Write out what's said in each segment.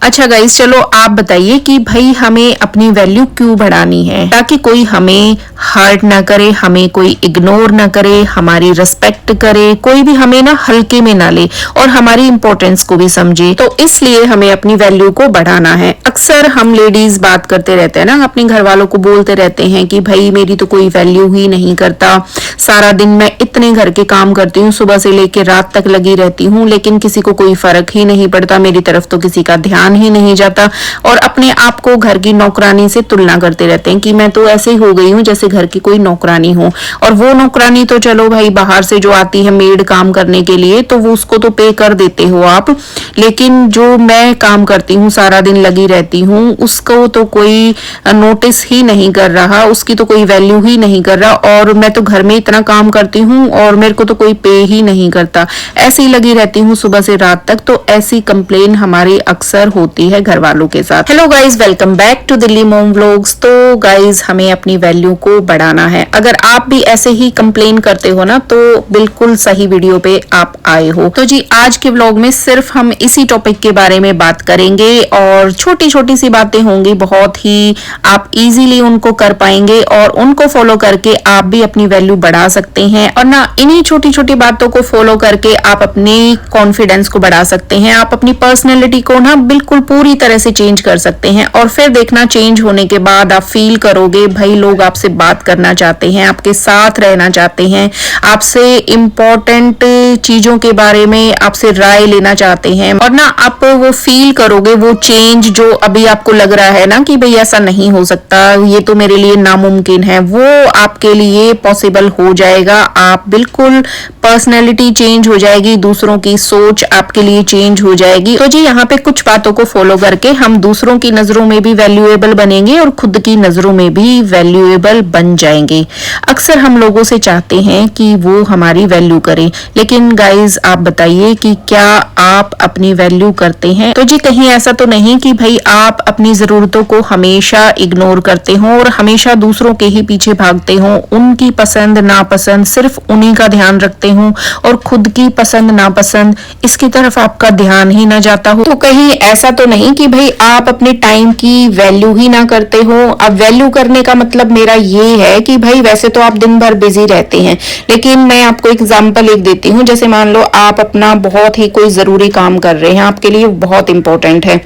अच्छा गाइस, चलो आप बताइए कि भाई हमें अपनी वैल्यू क्यों बढ़ानी है, ताकि कोई हमें हर्ट ना करे, हमें कोई इग्नोर ना करे, हमारी रिस्पेक्ट करे, कोई भी हमें ना हल्के में ना ले और हमारी इंपॉर्टेंस को भी समझे। तो इसलिए हमें अपनी वैल्यू को बढ़ाना है। अक्सर हम लेडीज बात करते रहते हैं ना, अपने घर वालों को बोलते रहते हैं कि भाई मेरी तो कोई वैल्यू ही नहीं करता, सारा दिन मैं इतने घर के काम करती हूँ, सुबह से लेकर रात तक लगी रहती हूँ, लेकिन किसी को कोई फर्क ही नहीं पड़ता, मेरी तरफ तो किसी का ध्यान ही नहीं जाता। और अपने आप को घर की नौकरानी से तुलना करते रहते हैं कि मैं तो ऐसे ही हो गई हूँ जैसे घर की कोई नौकरानी हो। और वो नौकरानी तो चलो भाई बाहर से जो आती है मेड काम करने के लिए, तो वो उसको तो पे कर देते हो आप, लेकिन जो मैं काम करती हूँ, सारा दिन लगी रहती हूँ, उसको तो कोई नोटिस ही नहीं कर रहा, उसकी तो कोई वैल्यू ही नहीं कर रहा। और मैं तो घर में इतना काम करती हूँ और मेरे को तो कोई पे ही नहीं करता, ऐसी लगी रहती हूँ सुबह से रात तक। तो ऐसी कंप्लेन हमारे अक्सर होती है घर वालों के साथ। Hello guys, welcome back to Delhi mom vlogs. तो गाइज, हमें अपनी वैल्यू को बढ़ाना है। अगर आप भी ऐसे ही कंप्लेन करते हो ना, तो बिल्कुल सही वीडियो पे आप आए हो। तो जी, आज के व्लॉग में सिर्फ हम इसी टॉपिक के बारे में बात करेंगे और छोटी छोटी सी बातें होंगी, बहुत ही आप इजीली उनको कर पाएंगे और उनको फॉलो करके आप भी अपनी वैल्यू बढ़ा सकते हैं। और ना, इन्हीं छोटी छोटी बातों को फॉलो करके आप अपने कॉन्फिडेंस को बढ़ा सकते हैं, आप अपनी पर्सनैलिटी को ना बिल्कुल पूरी तरह से चेंज कर सकते हैं। और फिर देखना, चेंज होने के बाद आप फील करोगे भाई लोग आपसे बात करना चाहते हैं, आपके साथ रहना चाहते हैं, आपसे इम्पोर्टेंट चीजों के बारे में आपसे राय लेना चाहते हैं। और ना, आप वो फील करोगे, वो चेंज जो अभी आपको लग रहा है ना कि भाई ऐसा नहीं हो सकता, ये तो मेरे लिए नामुमकिन है, वो आपके लिए पॉसिबल हो जाएगा। आप बिल्कुल पर्सनैलिटी चेंज हो जाएगी, दूसरों की सोच आपके लिए चेंज हो जाएगी। तो जी, यहाँ पे कुछ बातों को फॉलो करके हम दूसरों की नजरों में भी वैल्यूएबल बनेंगे और खुद की नजरों में भी वैल्यूएबल बन जाएंगे। अक्सर हम लोगों से चाहते हैं कि वो हमारी वैल्यू करें, लेकिन गाइज आप बताइए कि क्या आप अपनी वैल्यू करते हैं? तो जी, कहीं ऐसा तो नहीं कि भाई आप अपनी जरूरतों को हमेशा इग्नोर करते हो और हमेशा दूसरों के ही पीछे भागते हो, उनकी पसंद नापसंद सिर्फ उन्हीं का ध्यान रखते हो और खुद की पसंद नापसंद इसकी तरफ आपका ध्यान ही ना जाता हो। तो कहीं ऐसा तो नहीं कि भाई आप अपने टाइम की वैल्यू ही ना करते हो। अब वैल्यू करने का मतलब मेरा ये है कि भाई वैसे तो आप दिन भर बिजी रहते हैं, लेकिन मैं आपको एग्जांपल एक देती हूँ। जैसे मान लो आप अपना बहुत ही कोई जरूरी काम कर रहे हैं, आपके लिए बहुत इंपॉर्टेंट है,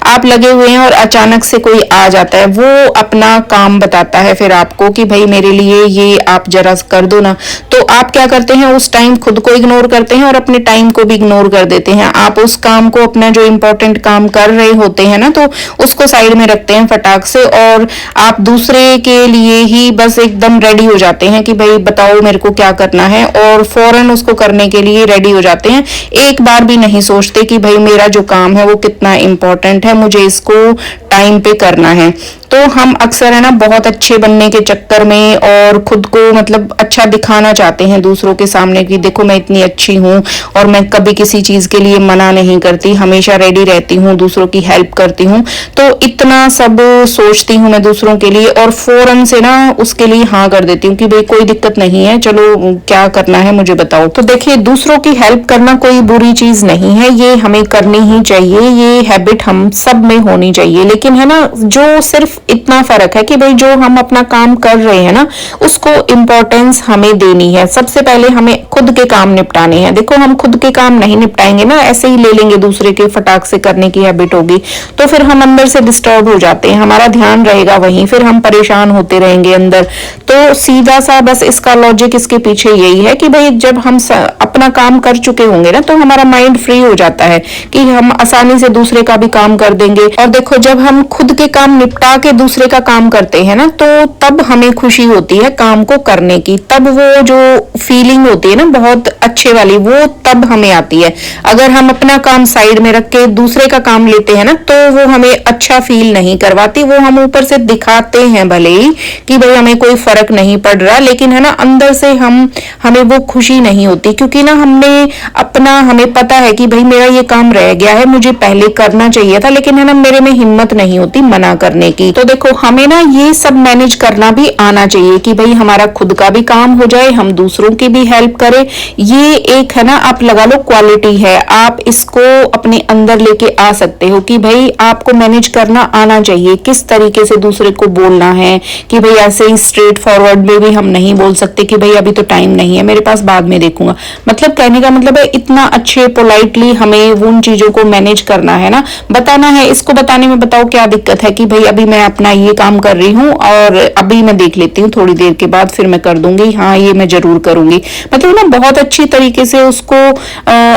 आप लगे हुए हैं और अचानक से कोई आ जाता है, वो अपना काम बताता है फिर आपको कि भाई मेरे लिए ये आप जरा कर दो ना। तो आप क्या करते हैं, उस टाइम खुद को इग्नोर करते हैं और अपने टाइम को भी इग्नोर कर देते हैं। आप उस काम को, अपना जो इंपॉर्टेंट काम कर रहे होते हैं ना, तो उसको साइड में रखते हैं फटाक से और आप दूसरे के लिए ही बस एकदम रेडी हो जाते हैं कि भाई बताओ मेरे को क्या करना है, और फौरन उसको करने के लिए रेडी हो जाते हैं। एक बार भी नहीं सोचते कि भाई मेरा जो काम है वो कितना इंपॉर्टेंट है, मुझे इसको टाइम पे करना है। तो हम अक्सर है ना बहुत अच्छे बनने के चक्कर में और खुद को मतलब अच्छा दिखाना चाहते हैं दूसरों के सामने कि देखो मैं इतनी अच्छी हूँ और मैं कभी किसी चीज के लिए मना नहीं करती, हमेशा रेडी रहती हूँ, दूसरों की हेल्प करती हूँ। तो इतना सब सोचती हूँ मैं दूसरों के लिए और फौरन से ना उसके लिए हाँ कर देती हूँ कि भाई कोई दिक्कत नहीं है, चलो क्या करना है मुझे बताओ। तो देखिए, दूसरों की हेल्प करना कोई बुरी चीज नहीं है, ये हमें करनी ही चाहिए, ये हैबिट हम सब में होनी चाहिए। लेकिन है ना, जो सिर्फ इतना फर्क है कि भाई जो हम अपना काम कर रहे हैं ना, उसको इंपॉर्टेंस हमें देनी है। सबसे पहले हमें खुद के काम निपटाने हैं। देखो, हम खुद के काम नहीं निपटाएंगे ना, ऐसे ही ले लेंगे दूसरे के, फटाक से करने की हैबिट होगी, तो फिर हम अंदर से डिस्टर्ब हो जाते हैं, हमारा ध्यान रहेगा वहीं, फिर हम परेशान होते रहेंगे अंदर। तो सीधा सा बस इसका लॉजिक इसके पीछे यही है कि भाई जब हम अपना काम कर चुके होंगे ना, तो हमारा माइंड फ्री हो जाता है कि हम आसानी से दूसरे का भी काम कर देंगे। और देखो, जब हम खुद के काम निपटा के दूसरे का काम करते हैं ना, तो तब हमें खुशी होती है काम को करने की, तब वो जो फीलिंग होती है ना बहुत अच्छे वाली, वो तब हमें आती है। अगर हम अपना काम साइड में रख के दूसरे का काम लेते हैं ना, तो वो हमें अच्छा फील नहीं करवाती। वो हम ऊपर से दिखाते हैं भले ही कि भाई हमें कोई फर्क नहीं पड़ रहा, लेकिन है ना अंदर से हमें वो खुशी नहीं होती, क्योंकि ना हमें पता है कि भाई मेरा ये काम रह गया है, मुझे पहले करना चाहिए था, लेकिन है ना मेरे में हिम्मत नहीं होती मना करने की। तो देखो हमें ना ये सब मैनेज करना भी आना चाहिए कि भाई हमारा खुद का भी काम हो जाए, हम दूसरों की भी हेल्प करें। ये एक है ना, आप लगा लो क्वालिटी है, आप इसको अपने अंदर लेके आ सकते हो कि भाई आपको मैनेज करना आना चाहिए, किस तरीके से दूसरे को बोलना है कि भाई ऐसे ही स्ट्रेट फॉरवर्ड में भी हम नहीं बोल सकते कि भाई अभी तो टाइम नहीं है, मेरे पास बाद में देखूंगा। मतलब कहने का मतलब है इतना अच्छे पोलाइटली हमें उन चीजों को मैनेज करना है ना, बताना है। इसको बताने में बताओ क्या दिक्कत है कि भाई अभी मैं अपना ये काम कर रही हूँ और अभी मैं देख लेती हूँ, थोड़ी देर के बाद फिर मैं कर दूंगी, हाँ ये मैं जरूर करूंगी। मतलब ना बहुत अच्छी तरीके से उसको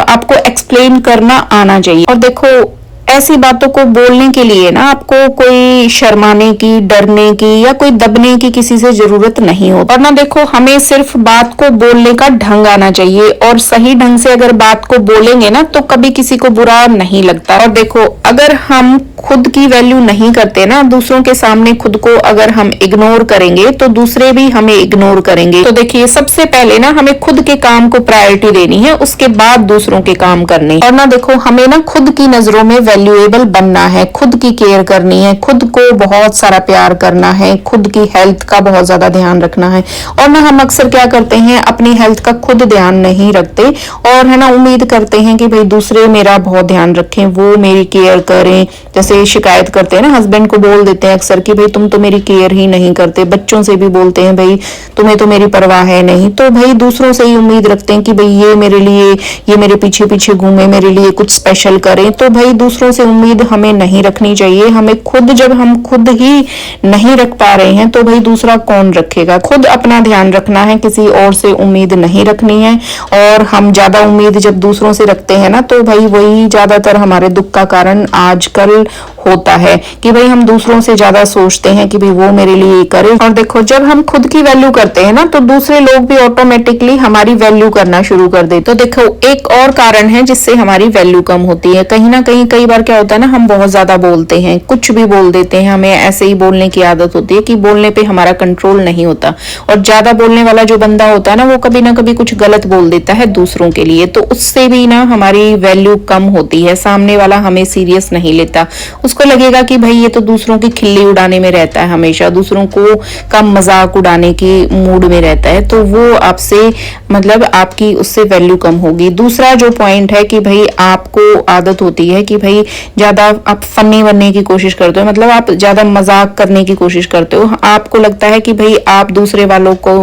आपको एक्सप्लेन करना आना चाहिए। और देखो ऐसी बातों को बोलने के लिए ना आपको कोई शर्माने की, डरने की या कोई दबने की किसी से जरूरत नहीं हो। और ना देखो हमें सिर्फ बात को बोलने का ढंग आना चाहिए, और सही ढंग से अगर बात को बोलेंगे ना तो कभी किसी को बुरा नहीं लगता। और देखो अगर हम खुद की वैल्यू नहीं करते ना, दूसरों के सामने खुद को अगर हम इग्नोर करेंगे तो दूसरे भी हमें इग्नोर करेंगे। तो देखिए सबसे पहले ना हमें खुद के काम को प्रायोरिटी देनी है, उसके बाद दूसरों के काम करने। और ना देखो हमें ना खुद की नजरों में वैल्यूएबल बनना है, खुद की केयर करनी है, खुद को बहुत सारा प्यार करना है, खुद की हेल्थ का बहुत ज्यादा ध्यान रखना है। और ना हम अक्सर क्या करते हैं, अपनी हेल्थ का खुद ध्यान नहीं रखते और है ना उम्मीद करते हैं कि भाई दूसरे मेरा बहुत ध्यान रखें, वो मेरी केयर करें। जैसे शिकायत करते हैं ना, हस्बैंड को बोल देते हैं अक्सर कि भाई तुम तो मेरी केयर ही नहीं करते, बच्चों से भी बोलते हैं भाई तुम्हें तो मेरी परवाह है नहीं। तो भाई दूसरों से ही उम्मीद रखते हैं कि भाई ये मेरे लिए, ये मेरे पीछे पीछे घूमे, मेरे लिए कुछ स्पेशल करें। तो भाई दूसरों से उम्मीद हमें नहीं रखनी चाहिए। हमें खुद, जब हम खुद ही नहीं रख पा रहे हैं तो भाई दूसरा कौन रखेगा। खुद अपना ध्यान रखना है, किसी और से उम्मीद नहीं रखनी है। और हम ज्यादा उम्मीद जब दूसरों से रखते हैं ना तो भाई वही ज्यादातर हमारे दुख का कारण आजकल होता है कि भाई हम दूसरों से ज्यादा सोचते हैं कि भाई वो मेरे लिए करे। और देखो जब हम खुद की वैल्यू करते हैं ना तो दूसरे लोग भी ऑटोमेटिकली हमारी वैल्यू करना शुरू कर देते। तो देखो एक और कारण है जिससे हमारी वैल्यू कम होती है, कहीं ना कहीं कई बार क्या होता है ना, हम बहुत ज्यादा बोलते हैं, कुछ भी बोल देते हैं, हमें ऐसे ही बोलने की आदत होती है कि बोलने पे हमारा कंट्रोल नहीं होता। और ज्यादा बोलने वाला जो बंदा होता है ना वो कभी ना कभी कुछ गलत बोल देता है दूसरों के लिए, तो उससे भी ना हमारी वैल्यू कम होती है। सामने वाला हमें सीरियस नहीं लेता, उसको लगेगा कि भाई ये तो दूसरों की खिल्ली उड़ाने में रहता है, हमेशा दूसरों को का मजाक उड़ाने की मूड में रहता है, तो वो आपसे मतलब आपकी उससे वैल्यू कम होगी। दूसरा जो पॉइंट है कि भाई आपको आदत होती है कि भाई ज्यादा आप फनी बनने की कोशिश करते हो, मतलब आप ज्यादा मजाक करने की कोशिश करते हो। आपको लगता है कि भाई आप दूसरे वालों को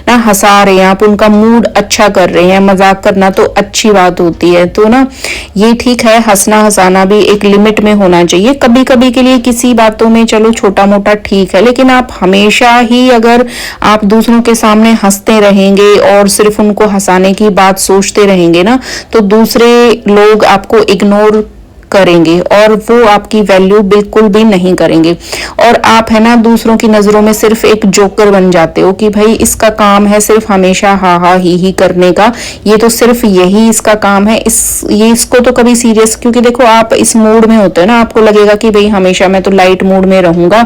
ना हंसा रहे हैं, आप उनका मूड अच्छा कर रहे हैं। मजाक करना तो अच्छी बात होती है, तो ना ये ठीक है, हंसना हंसाना भी एक लिमिट में होना चाहिए। कभी कभी के लिए किसी बातों में चलो छोटा मोटा ठीक है, लेकिन आप हमेशा ही अगर आप दूसरों के सामने हंसते रहेंगे और सिर्फ उनको हंसाने की बात सोचते रहेंगे ना तो दूसरे लोग आपको इग्नोर करेंगे और वो आपकी वैल्यू बिल्कुल भी नहीं करेंगे। और आप है ना दूसरों की नजरों में सिर्फ एक जोकर बन जाते हो कि भाई इसका काम है सिर्फ हमेशा हा हा ही करने का, ये तो सिर्फ यही इसका काम है, इसको तो कभी सीरियस, क्योंकि देखो आप इस मूड में होते हो ना, आपको लगेगा कि भाई हमेशा मैं तो लाइट मूड में रहूंगा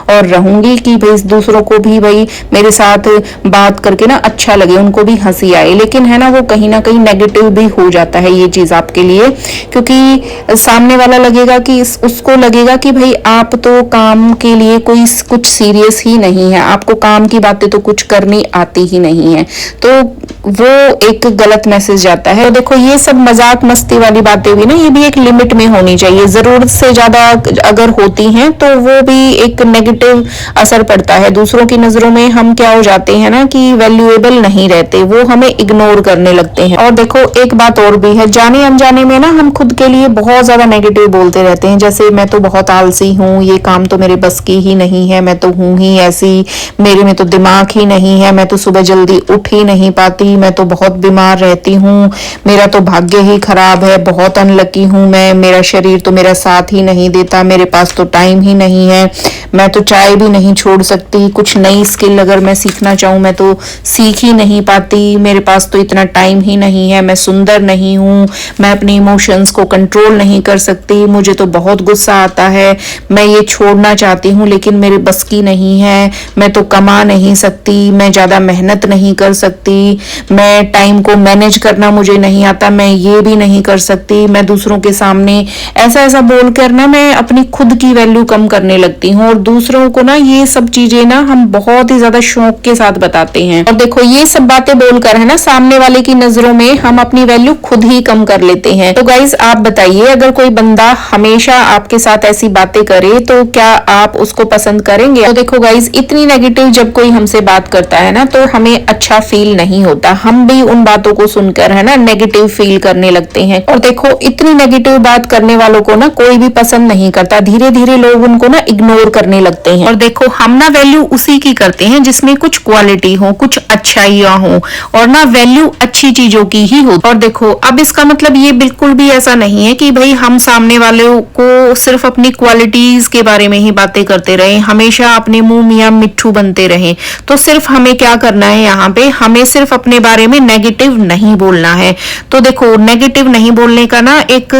और रहूंगी कि भाई दूसरों को भी भाई मेरे साथ बात करके ना अच्छा लगे, उनको भी हंसी आए। लेकिन है ना वो कहीं ना कहीं नेगेटिव भी हो जाता है ये चीज आपके लिए, क्योंकि सामने वाला लगेगा कि उसको लगेगा कि भाई आप तो काम के लिए कोई कुछ सीरियस ही नहीं है, आपको काम की बातें तो कुछ करनी आती ही नहीं है, तो वो एक गलत मैसेज जाता है। तो देखो ये सब मजाक मस्ती वाली बातें भी ना, ये भी एक लिमिट में होनी चाहिए। जरूरत से ज्यादा अगर होती हैं तो वो भी एक नेगेटिव असर पड़ता है। दूसरों की नजरों में हम क्या हो जाते हैं ना कि वैल्यूएबल नहीं रहते, वो हमें इग्नोर करने लगते हैं। और देखो एक बात और भी है, जाने अनजाने में ना हम खुद के लिए बहुत ज्यादा नेगेटिव बोलते रहते हैं। जैसे मैं तो बहुत आलसी हूँ, ये काम तो मेरे बस की ही नहीं है, मैं तो हूँ ही ऐसी, मेरे में तो दिमाग ही नहीं है, मैं तो सुबह जल्दी उठ ही नहीं पाती, मैं तो बहुत बीमार रहती हूँ, मेरा तो भाग्य ही खराब है, बहुत अनलकी हूँ मैं, मेरा शरीर तो मेरा साथ ही नहीं देता, मेरे पास तो टाइम ही नहीं है, मैं तो चाय भी नहीं छोड़ सकती, कुछ नई स्किल अगर मैं सीखना चाहूँ मैं तो सीख ही नहीं पाती, मेरे पास तो इतना टाइम ही नहीं है, मैं सुंदर नहीं हूँ, मैं अपने इमोशंस को कंट्रोल नहीं कर सकती, मुझे तो बहुत गुस्सा आता है, मैं ये छोड़ना चाहती हूँ लेकिन मेरे बस की नहीं है, मैं तो कमा नहीं सकती, मैं ज्यादा मेहनत नहीं कर सकती, मैं टाइम को मैनेज करना मुझे नहीं आता, मैं ये भी नहीं कर सकती, मैं दूसरों के सामने ऐसा ऐसा बोलकर ना मैं अपनी खुद की वैल्यू कम करने लगती हूँ। और दूसरों को ना ये सब चीजें ना हम बहुत ही ज्यादा शौक के साथ बताते हैं। और देखो ये सब बातें बोलकर है ना सामने वाले की नजरों में हम अपनी वैल्यू खुद ही कम कर लेते हैं। तो गाइज आप बताइए, अगर कोई बंदा हमेशा आपके साथ ऐसी बातें करे तो क्या आप उसको पसंद करेंगे? तो देखो गाइज इतनी नेगेटिव जब कोई हमसे बात करता है ना तो हमें अच्छा फील नहीं होता, हम भी उन बातों को सुनकर है ना नेगेटिव फील करने लगते हैं। और देखो इतनी नेगेटिव बात करने वालों को ना कोई भी पसंद नहीं करता, धीरे धीरे लोग उनको ना इग्नोर करने लगते हैं। और देखो हम ना वैल्यू उसी की करते हैं जिसमें कुछ क्वालिटी हो, कुछ अच्छाइयां हो, और ना वैल्यू अच्छी चीजों की ही हो। और देखो अब इसका मतलब ये बिल्कुल भी ऐसा नहीं है कि भाई हम सामने वाले को सिर्फ अपनी क्वालिटीज के बारे में ही बातें करते रहे, हमेशा अपने मुंह मियां मिट्ठू बनते रहे। तो सिर्फ हमें क्या करना है, यहाँ पे हमें सिर्फ अपने बारे में नेगेटिव नहीं बोलना है। तो देखो नेगेटिव नहीं बोलने का ना एक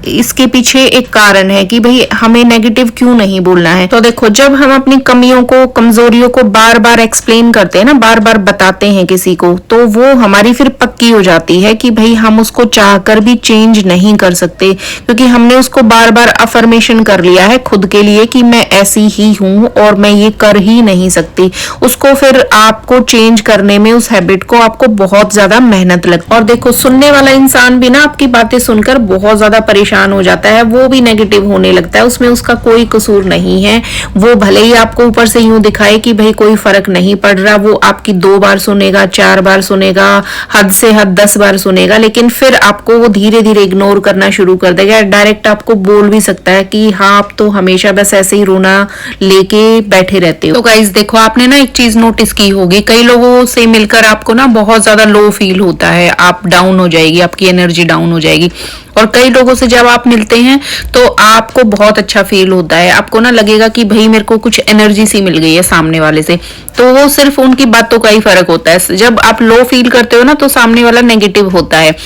इसके पीछे एक कारण है कि भाई हमें नेगेटिव क्यों नहीं बोलना है। तो देखो जब हम अपनी कमियों को, कमजोरियों को बार बार एक्सप्लेन करते हैं ना, बार बार बताते हैं किसी को, तो वो हमारी फिर पक्की हो जाती है कि भाई हम उसको चाहकर भी चेंज नहीं कर सकते, क्योंकि हमने उसको बार बार अफर्मेशन कर लिया है खुद के लिए कि मैं ऐसी ही हूं और मैं ये कर ही नहीं सकती। उसको फिर आपको चेंज करने में, उस हैबिट को आपको बहुत ज्यादा मेहनत लगती है। और देखो सुनने वाला इंसान भी ना आपकी बातें सुनकर बहुत ज्यादा परेशान हो जाता है, वो भी नेगेटिव होने लगता है, उसमें उसका कोई कसूर नहीं है। वो भले ही आपको ऊपर से यूं दिखाए कि भाई कोई फर्क नहीं पड़ रहा, वो आपकी 2 बार सुनेगा, 4 बार सुनेगा, हद से हद 10 बार सुनेगा, लेकिन फिर आपको वो धीरे धीरे इग्नोर करना शुरू कर देगा। डायरेक्ट आपको बोल भी सकता है कि हाँ आप तो हमेशा बस ऐसे ही रोना लेके बैठे रहते हो। तो गाइस देखो आपने ना एक चीज नोटिस की होगी, कई लोगों से मिलकर आपको ना बहुत ज्यादा लो फील होता है, आप डाउन हो जाएगी, आपकी एनर्जी डाउन हो जाएगी। और कई लोगों से जब आप मिलते हैं तो आपको बहुत अच्छा फील होता है, आपको ना लगेगा कि भाई मेरे को कुछ एनर्जी सी मिल गई है सामने वाले से। तो वो सिर्फ उनकी बातों का ही फर्क होता है। जब आप लो फील करते हो ना तो सामने वाला नेगेटिव होता है,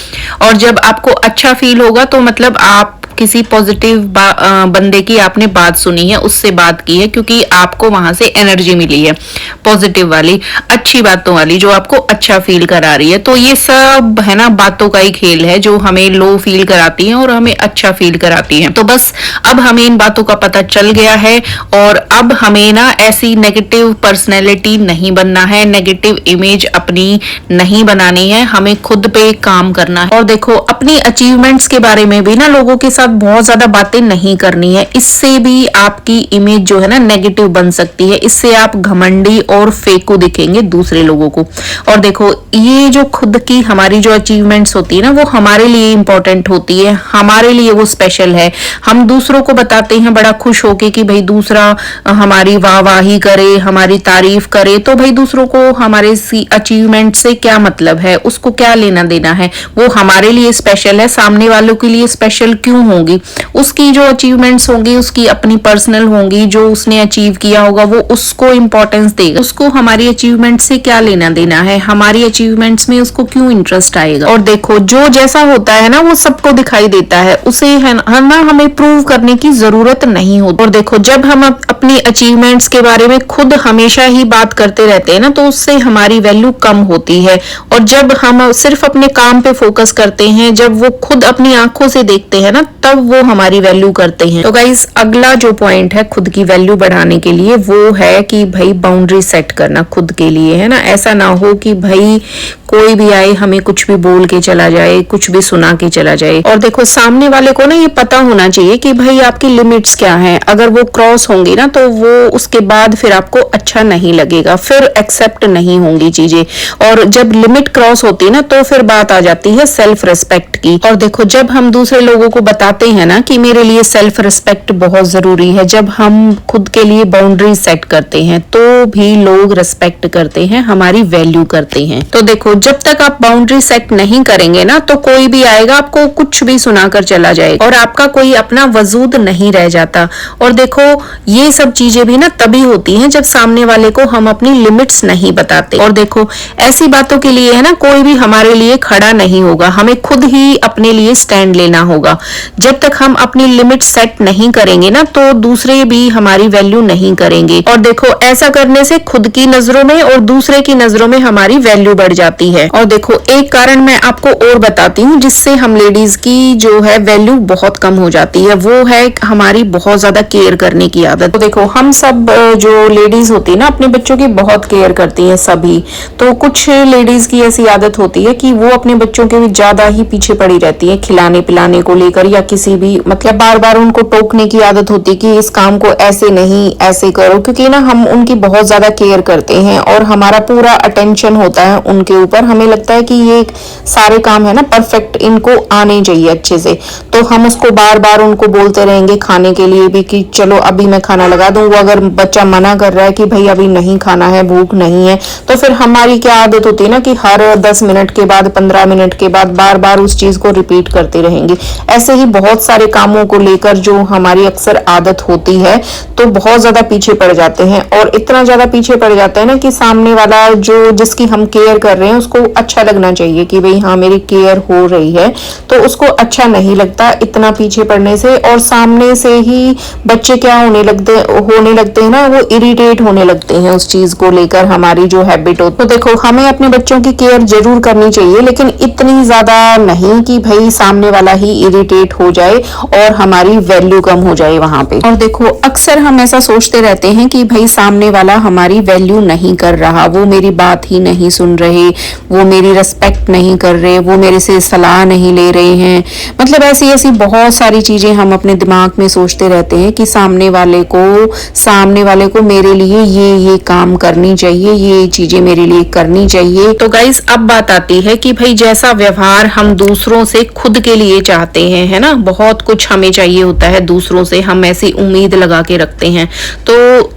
और जब आपको अच्छा फील होगा तो मतलब आप किसी पॉजिटिव बंदे की आपने बात सुनी है, उससे बात की है, क्योंकि आपको वहां से एनर्जी मिली है पॉजिटिव वाली, अच्छी बातों वाली, जो आपको अच्छा फील करा रही है। तो ये सब है ना बातों का ही खेल है जो हमें लो फील कराती है और हमें अच्छा फील कराती है। तो बस अब हमें इन बातों का पता चल गया है, और अब हमें ना ऐसी नेगेटिव पर्सनैलिटी नहीं बनना है, नेगेटिव इमेज अपनी नहीं बनानी है, हमें खुद पे काम करना है। और देखो अपनी अचीवमेंट्स के बारे में भी ना लोगों के साथ बहुत ज्यादा बातें नहीं करनी है, इससे भी आपकी इमेज जो है ना नेगेटिव बन सकती है, इससे आप घमंडी और फेकू दिखेंगे दूसरे लोगों को। और देखो ये जो खुद की हमारी जो अचीवमेंट्स होती है ना वो हमारे लिए इंपॉर्टेंट होती है, हमारे लिए वो स्पेशल है। हम दूसरों को बताते हैं बड़ा खुश होके कि भाई दूसरा हमारी वाहवाही करे, हमारी तारीफ करे, तो भाई दूसरों को हमारे अचीवमेंट से क्या मतलब है, उसको क्या लेना देना है। वो हमारे लिए स्पेशल है, सामने वालों के लिए स्पेशल क्यों होंगी? उसकी जो अचीवमेंट्स होंगी उसकी अपनी पर्सनल होंगी, जो उसने अचीव किया होगा वो उसको इंपॉर्टेंस देगा, उसको हमारी अचीवमेंट से क्या लेना देना है, हमारी अचीवमेंट्स में उसको क्यों इंटरेस्ट आएगा। और देखो जो जैसा होता है ना वो सबको दिखाई देता है, उसे है ना हमें प्रूव करने की जरूरत नहीं होती। और देखो जब हम अपनी अचीवमेंट्स के बारे में खुद हमेशा ही बात करते रहते हैं ना तो उससे हमारी वैल्यू कम होती है। और जब हम सिर्फ अपने काम पे फोकस करते हैं, जब वो खुद अपनी आंखों से देखते हैं ना तब वो हमारी वैल्यू करते हैं। तो गाइस अगला जो पॉइंट है खुद की वैल्यू बढ़ाने के लिए वो है कि भाई बाउंड्री सेट करना खुद के लिए, है ना। ऐसा ना हो कि भाई कोई भी आए हमें कुछ भी बोल के चला जाए, कुछ भी सुना के चला जाए। और देखो सामने वाले को ना ये पता होना चाहिए कि भाई आपकी लिमिट्स क्या हैं, अगर वो क्रॉस होंगी ना तो वो उसके बाद फिर आपको अच्छा नहीं लगेगा, फिर एक्सेप्ट नहीं होंगी चीजें। और जब लिमिट क्रॉस होती है ना तो फिर बात आ जाती है सेल्फ रिस्पेक्ट की। और देखो जब हम दूसरे लोगों को बताते हैं ना कि मेरे लिए सेल्फ रिस्पेक्ट बहुत जरूरी है, जब हम खुद के लिए बाउंड्री सेट करते हैं तो भी लोग रिस्पेक्ट करते हैं, हमारी वैल्यू करते हैं। तो देखो जब तक आप बाउंड्री सेट नहीं करेंगे ना तो कोई भी आएगा आपको कुछ भी सुनाकर चला जाएगा और आपका कोई अपना वजूद नहीं रह जाता। और देखो ये सब चीजें भी ना तभी होती हैं जब सामने वाले को हम अपनी लिमिट्स नहीं बताते। और देखो ऐसी बातों के लिए है ना कोई भी हमारे लिए खड़ा नहीं होगा, हमें खुद ही अपने लिए स्टैंड लेना होगा। जब तक हम अपनी लिमिट सेट नहीं करेंगे ना तो दूसरे भी हमारी वैल्यू नहीं करेंगे। और देखो ऐसा करने से खुद की नजरों में और दूसरे की नजरों में हमारी वैल्यू बढ़ जाती है। और देखो एक कारण मैं आपको और बताती हूँ जिससे हम लेडीज की जो है वैल्यू बहुत कम हो जाती है, वो है हमारी बहुत ज्यादा केयर करने की आदत। तो देखो हम सब जो लेडीज होती है ना अपने बच्चों की बहुत केयर करती हैं सभी। तो कुछ लेडीज की ऐसी आदत होती है कि वो अपने बच्चों के ज्यादा ही पीछे पड़ी रहती है खिलाने पिलाने को लेकर, या किसी भी मतलब बार बार उनको टोकने की आदत होती है कि इस काम को ऐसे नहीं ऐसे करो, क्योंकि ना हम उनकी बहुत ज्यादा केयर करते हैं और हमारा पूरा अटेंशन होता है उनके ऊपर। हमें लगता है कि ये सारे काम है ना परफेक्ट इनको आने चाहिए अच्छे से, तो हम उसको बार बार उनको बोलते रहेंगे खाने के लिए भी कि चलो अभी मैं खाना लगा दूं। वो अगर बच्चा मना कर रहा है कि भाई अभी नहीं खाना है, भूख नहीं है, तो फिर हमारी क्या आदत होती है ना कि हर 10 मिनट के बाद 15 मिनट के बाद बार बार उस चीज को रिपीट करते रहेंगे। ऐसे ही बहुत सारे कामों को लेकर जो हमारी अक्सर आदत होती है तो बहुत ज्यादा पीछे पड़ जाते हैं, और इतना ज्यादा पीछे पड़ जाते हैं ना कि सामने वाला जो जिसकी हम केयर कर रहे हैं उसको अच्छा लगना चाहिए कि भाई हाँ मेरी केयर हो रही है, तो उसको अच्छा नहीं लगता इतना पीछे पड़ने से। और सामने से ही बच्चे क्या होने लगते हैं ना, वो इरिटेट होने लगते हैं उस चीज को लेकर, हमारी जो हैबिट हो। तो देखो हमें अपने बच्चों की केयर जरूर करनी चाहिए, लेकिन इतनी ज्यादा नहीं कि भाई सामने वाला ही इरिटेट हो जाए और हमारी वैल्यू कम हो जाए वहां पे। और देखो अक्सर हम ऐसा सोचते रहते हैं कि भाई सामने वाला हमारी वैल्यू नहीं कर रहा, वो मेरी बात ही नहीं सुन रहे, वो मेरी रिस्पेक्ट नहीं कर रहे, वो मेरे से सलाह नहीं ले रहे हैं। मतलब ऐसी ऐसी बहुत सारी चीजें हम अपने दिमाग में सोचते रहते हैं कि सामने वाले को मेरे लिए ये काम करनी चाहिए, ये चीजें मेरे लिए करनी चाहिए। तो गाइस अब बात आती है कि भाई जैसा व्यवहार हम दूसरों से खुद के लिए चाहते हैं, है ना, बहुत कुछ हमें चाहिए होता है दूसरों से, हम ऐसी उम्मीद लगा के रखते हैं। तो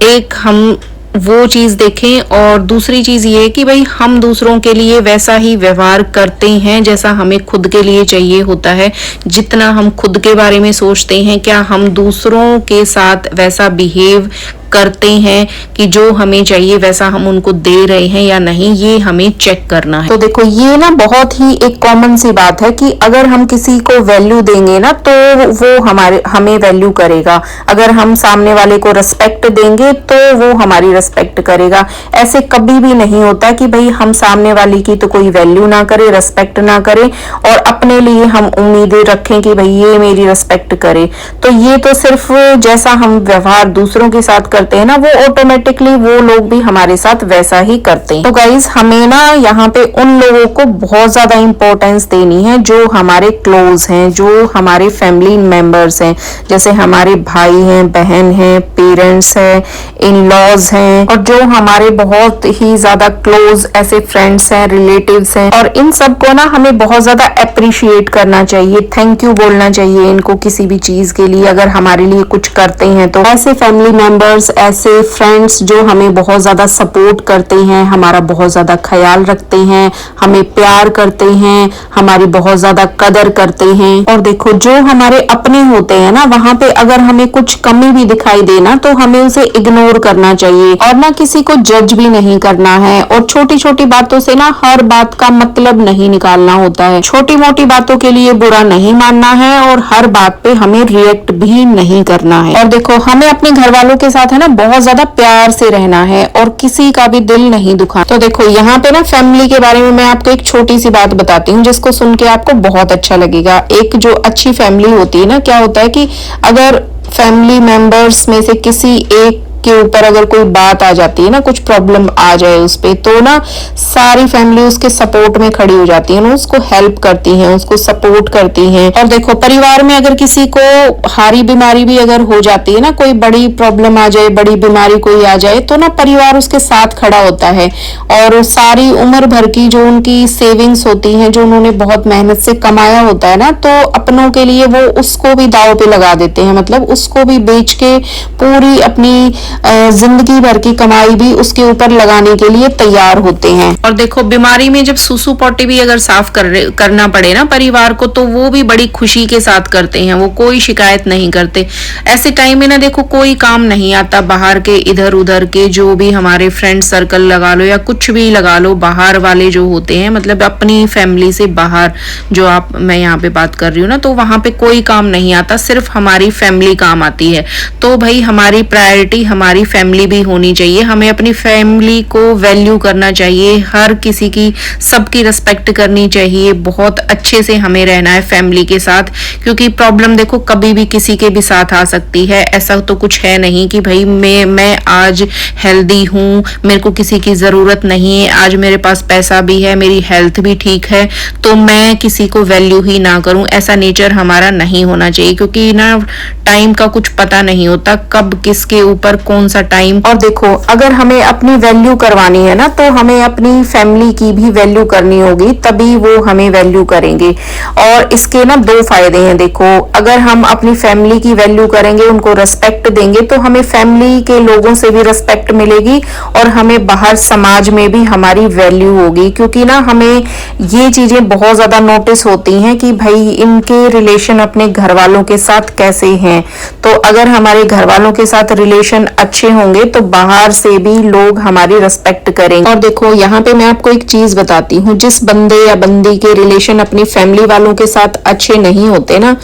एक हम वो चीज देखें, और दूसरी चीज ये कि भाई हम दूसरों के लिए वैसा ही व्यवहार करते हैं जैसा हमें खुद के लिए चाहिए होता है। जितना हम खुद के बारे में सोचते हैं, क्या हम दूसरों के साथ वैसा बिहेव करते हैं कि जो हमें चाहिए वैसा हम उनको दे रहे हैं या नहीं, ये हमें चेक करना है। तो देखो ये ना बहुत ही एक कॉमन सी बात है कि अगर हम किसी को वैल्यू देंगे ना तो वो हमें वैल्यू करेगा, अगर हम सामने वाले को रिस्पेक्ट देंगे तो वो हमारी रिस्पेक्ट करेगा। ऐसे कभी भी नहीं होता कि भाई हम सामने वाले की तो कोई वैल्यू ना करे, रिस्पेक्ट ना करे, और अपने लिए हम उम्मीदें रखें कि भाई ये मेरी रिस्पेक्ट करे। तो ये तो सिर्फ जैसा हम व्यवहार दूसरों के साथ करते हैं ना, वो ऑटोमेटिकली वो लोग भी हमारे साथ वैसा ही करते हैं। तो गाइज हमें ना यहाँ पे उन लोगों को बहुत ज्यादा इंपॉर्टेंस देनी है जो हमारे क्लोज हैं, जो हमारे फैमिली मेंबर्स हैं, जैसे हमारे भाई हैं, बहन हैं, पेरेंट्स हैं, इन लॉज हैं, और जो हमारे बहुत ही ज्यादा क्लोज ऐसे फ्रेंड्स हैं, रिलेटिव्स हैं। और इन सबको ना हमें बहुत ज्यादा अप्रिशिएट करना चाहिए, थैंक यू बोलना चाहिए इनको किसी भी चीज के लिए अगर हमारे लिए कुछ करते हैं। तो ऐसे फैमिली मेंबर्स, ऐसे फ्रेंड्स जो हमें बहुत ज्यादा सपोर्ट करते हैं, हमारा बहुत ज्यादा ख्याल रखते हैं, हमें प्यार करते हैं, हमारी बहुत ज्यादा कदर करते हैं। और देखो जो हमारे अपने होते हैं ना, वहां पे अगर हमें कुछ कमी भी दिखाई देना तो हमें उसे इग्नोर करना चाहिए, और ना किसी को जज भी नहीं करना है। और छोटी छोटी बातों से ना हर बात का मतलब नहीं निकालना होता है, छोटी मोटी बातों के लिए बुरा नहीं मानना है, और हर बात पे हमें रिएक्ट भी नहीं करना है। और देखो हमें अपने घर वालों के साथ है ना बहुत ज्यादा प्यार से रहना है और किसी का भी दिल नहीं दुखा। तो देखो यहाँ पे ना फैमिली के बारे में मैं आपको एक छोटी सी बात बताती हूँ जिसको सुन के आपको बहुत अच्छा लगेगा। एक जो अच्छी फैमिली होती है ना, क्या होता है कि अगर फैमिली मेंबर्स में से किसी एक के ऊपर अगर कोई बात आ जाती है ना, कुछ प्रॉब्लम आ जाए उस पे, तो ना सारी फैमिली उसके सपोर्ट में खड़ी हो जाती है ना, उसको हेल्प करती है, उसको सपोर्ट करती है। और देखो परिवार में अगर किसी को हारी बीमारी भी अगर हो जाती है ना, कोई बड़ी प्रॉब्लम आ जाए, बड़ी बीमारी कोई आ जाए, तो ना परिवार उसके साथ खड़ा होता है, और सारी उम्र भर की जो उनकी सेविंग्स होती हैं, जो उन्होंने बहुत मेहनत से कमाया होता है ना, तो अपनों के लिए वो उसको भी दांव पे लगा देते हैं, मतलब उसको भी बेच के पूरी अपनी जिंदगी भर की कमाई भी उसके ऊपर लगाने के लिए तैयार होते हैं। और देखो बीमारी में जब सुसु पोटी भी अगर साफ करना पड़े ना परिवार को, तो वो भी बड़ी खुशी के साथ करते हैं, वो कोई शिकायत नहीं करते। ऐसे टाइम में ना देखो कोई काम नहीं आता, बाहर के इधर उधर के जो भी हमारे फ्रेंड सर्कल लगा लो या कुछ भी लगा लो, बाहर वाले जो होते हैं, मतलब अपनी फैमिली से बाहर जो मैं यहाँ पे बात कर रही हूँ ना, तो वहां पे कोई काम नहीं आता, सिर्फ हमारी फैमिली काम आती है। तो भाई हमारी प्रायोरिटी हमारी फैमिली भी होनी चाहिए, हमें अपनी फैमिली को वैल्यू करना चाहिए, हर किसी की सबकी रिस्पेक्ट करनी चाहिए, बहुत अच्छे से हमें रहना है फैमिली के साथ, क्योंकि प्रॉब्लम देखो कभी भी किसी के भी साथ आ सकती है। ऐसा तो कुछ है नहीं कि भाई मैं आज हेल्दी हूँ, मेरे को किसी की जरूरत नहीं है, आज मेरे पास पैसा भी है, मेरी हेल्थ भी ठीक है, तो मैं किसी को वैल्यू ही ना करूं। ऐसा नेचर हमारा नहीं होना चाहिए, क्योंकि ना टाइम का कुछ पता नहीं होता, कब किसके ऊपर कौन सा टाइम। और देखो अगर हमें अपनी वैल्यू करवानी है ना, तो हमें अपनी फैमिली की भी वैल्यू करनी होगी, तभी वो हमें वैल्यू करेंगे। और इसके ना दो फायदे हैं। देखो अगर हम अपनी फैमिली की वैल्यू करेंगे, उनको रेस्पेक्ट देंगे, तो हमें फैमिली के लोगों से भी रेस्पेक्ट मिलेगी और हमें बाहर समाज में भी हमारी वैल्यू होगी। क्योंकि ना हमें ये चीजें बहुत ज्यादा नोटिस होती हैं कि भाई इनके रिलेशन अपने घर वालों के साथ कैसे हैं। तो अगर हमारे घर वालों के साथ रिलेशन अच्छे होंगे तो बाहर से भी लोग हमारी रिस्पेक्ट करेंगे। और देखो यहाँ पे मैं आपको एक चीज बताती हूँ, जिस बंदे या बंदी के रिलेशन अपनी फैमिली वालों के साथ अच्छे नहीं होते ना,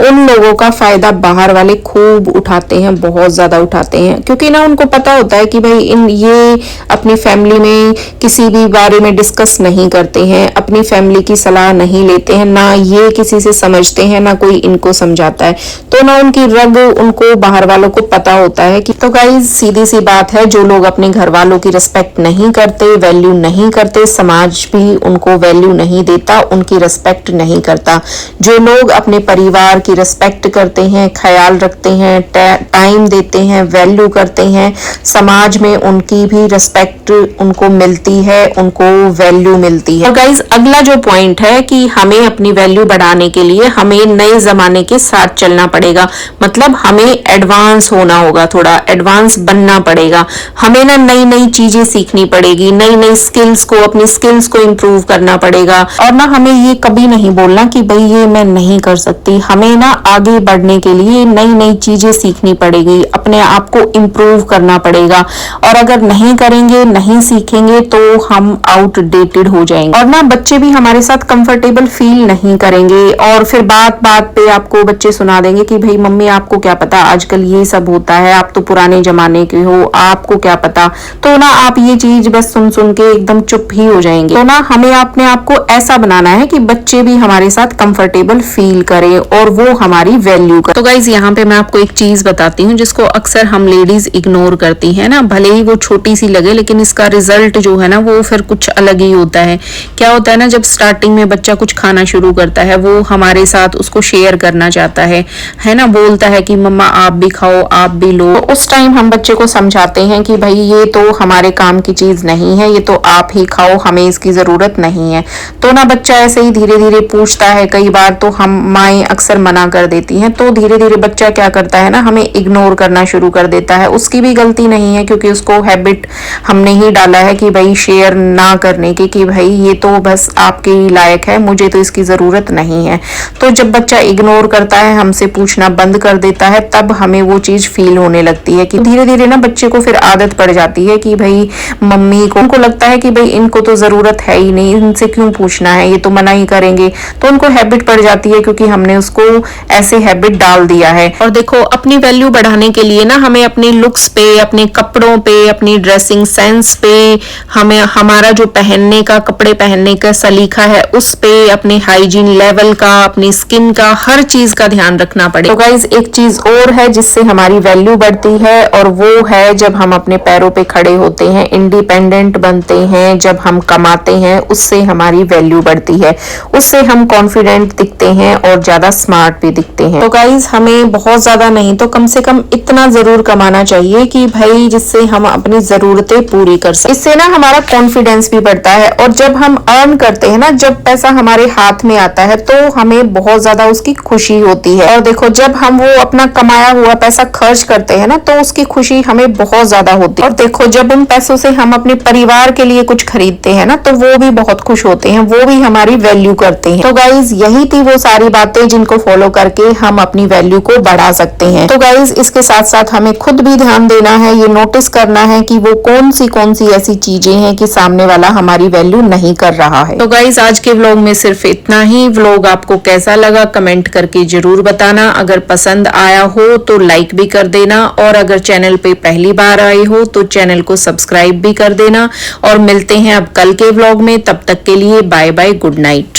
उन लोगों का फायदा बाहर वाले खूब उठाते हैं, बहुत ज्यादा उठाते हैं। क्योंकि ना उनको पता होता है कि भाई ये अपनी फैमिली में किसी भी बारे में डिस्कस नहीं करते हैं, अपनी फैमिली की सलाह नहीं लेते हैं, ना ये किसी से समझते हैं, ना कोई इनको समझाता है, तो ना उनकी रग उनको बाहर वालों को पता होता है कि। तो गाइस सीधी सी बात है, जो लोग अपने घर वालों की रिस्पेक्ट नहीं करते, वैल्यू नहीं करते, समाज भी उनको वैल्यू नहीं देता, उनकी रिस्पेक्ट नहीं करता। जो लोग अपने परिवार की रिस्पेक्ट करते हैं, ख्याल रखते हैं, टाइम देते हैं, वैल्यू करते हैं, समाज में उनकी भी रिस्पेक्ट उनको मिलती है, उनको वैल्यू मिलती है। और गाइस अगला जो पॉइंट है कि हमें अपनी वैल्यू बढ़ाने के लिए हमें नए जमाने के साथ चलना पड़ेगा, मतलब हमें एडवांस होना होगा, थोड़ा एडवांस बनना पड़ेगा। हमें ना नई नई चीजें सीखनी पड़ेगी, नई नई स्किल्स को, अपनी स्किल्स को इम्प्रूव करना पड़ेगा। और ना हमें ये कभी नहीं बोलना कि भाई ये मैं नहीं कर सकती, हमें ना आगे बढ़ने के लिए नई नई चीजें सीखनी पड़ेगी, अपने आप को इम्प्रूव करना पड़ेगा। और अगर नहीं करेंगे, नहीं सीखेंगे, तो हम आउटडेटेड हो जाएंगे और ना बच्चे भी हमारे साथ कंफर्टेबल फील नहीं करेंगे। और फिर बात बात पे आपको बच्चे सुना देंगे कि भाई मम्मी आपको क्या पता, आजकल ये सब होता है, आप तो पुराने जमाने के हो, आपको क्या पता। तो ना आप ये चीज बस सुन सुन के एकदम चुप ही हो जाएंगे। तो ना हमें अपने आप को ऐसा बनाना है कि बच्चे भी हमारे साथ कंफर्टेबल फील करें और वो हमारी वैल्यू करें। तो गाइज यहाँ पे मैं आपको एक चीज बताती हूँ जिसको अक्सर हम लेडीज इग्नोर करती हैं ना, भले ही वो छोटी सी लगे, लेकिन इसका रिजल्ट जो है ना वो फिर कुछ अलग ही होता है। क्या होता है ना, जब स्टार्टिंग में बच्चा कुछ खाना शुरू करता है, वो हमारे साथ उसको शेयर करना चाहता है ना, बोलता है कि मम्मा आप भी खाओ, आप भी लो। तो उस टाइम हम बच्चे को समझाते हैं कि भाई ये तो हमारे काम की चीज नहीं है, ये तो आप ही खाओ, हमें इसकी जरूरत नहीं है। तो ना बच्चा ऐसे ही धीरे धीरे पूछता है, कई बार तो हम माएं अक्सर मना कर देती हैं, तो धीरे धीरे बच्चा क्या करता है ना, हमें इग्नोर करना शुरू कर देता है। उसकी भी गलती नहीं है, क्योंकि उसको हैबिट हमने ही डाला है कि भाई शेयर ना करने की, कि भाई ये तो बस आपके लायक है, मुझे तो इसकी जरूरत नहीं है। तो जब बच्चा इग्नोर करता है, हमसे पूछना बंद कर देता है, तब हमें वो चीज फील होने लगती है कि धीरे धीरे ना बच्चे को फिर आदत पड़ जाती है कि भाई मम्मी को, उनको लगता है कि भाई इनको तो जरूरत है ही नहीं, इनसे क्यों पूछना है, ये तो मना ही करेंगे। तो उनको हैबिट पड़ जाती है, क्योंकि हमने उसको ऐसे हैबिट डाल दिया है। और देखो अपनी वैल्यू बढ़ाने के लिए ना हमें अपने लुक्स पे, अपने कपड़ों पे, अपनी ड्रेसिंग सेंस पे, हमें हमारा जो पहनने का, कपड़े पहनने का सलीका है उस पे, अपने हाइजीन लेवल का, अपनी स्किन का, हर चीज का ध्यान रखना पड़ेगा। तो गाइज एक चीज और है जिससे हमारी वैल्यू बढ़ती है, और वो है जब हम अपने पैरों पे खड़े होते हैं, इंडिपेंडेंट बनते हैं, जब हम कमाते हैं, उससे हमारी वैल्यू बढ़ती है, उससे हम कॉन्फिडेंट दिखते हैं और ज्यादा स्मार्ट स्मार्ट भी दिखते हैं। तो गाइज हमें बहुत ज्यादा नहीं तो कम से कम इतना जरूर कमाना चाहिए कि भाई जिससे हम अपनी जरूरतें पूरी कर सकें। इससे ना हमारा कॉन्फिडेंस भी बढ़ता है और जब हम अर्न करते हैं ना, जब पैसा हमारे हाथ में आता है तो हमें बहुत ज्यादा उसकी खुशी होती है। और देखो जब हम वो अपना कमाया हुआ पैसा खर्च करते हैं ना तो उसकी खुशी हमें बहुत ज्यादा होती है। और देखो जब उन पैसों से हम अपने परिवार के लिए कुछ खरीदते हैं ना तो वो भी बहुत खुश होते हैं, वो भी हमारी वैल्यू करते हैं। तो गाइज यही थी वो सारी बातें जिनको फॉलो करके हम अपनी वैल्यू को बढ़ा सकते हैं। तो गाइज इसके साथ साथ हमें खुद भी ध्यान देना है, ये नोटिस करना है कि वो कौन सी ऐसी चीजें हैं कि सामने वाला हमारी वैल्यू नहीं कर रहा है। तो गाइज आज के व्लॉग में सिर्फ इतना ही। व्लॉग आपको कैसा लगा कमेंट करके जरूर बताना। अगर पसंद आया हो तो लाइक भी कर देना और अगर चैनल पे पहली बार आए हो तो चैनल को सब्सक्राइब भी कर देना। और मिलते हैं अब कल के व्लॉग में, तब तक के लिए बाय बाय, गुड नाइट।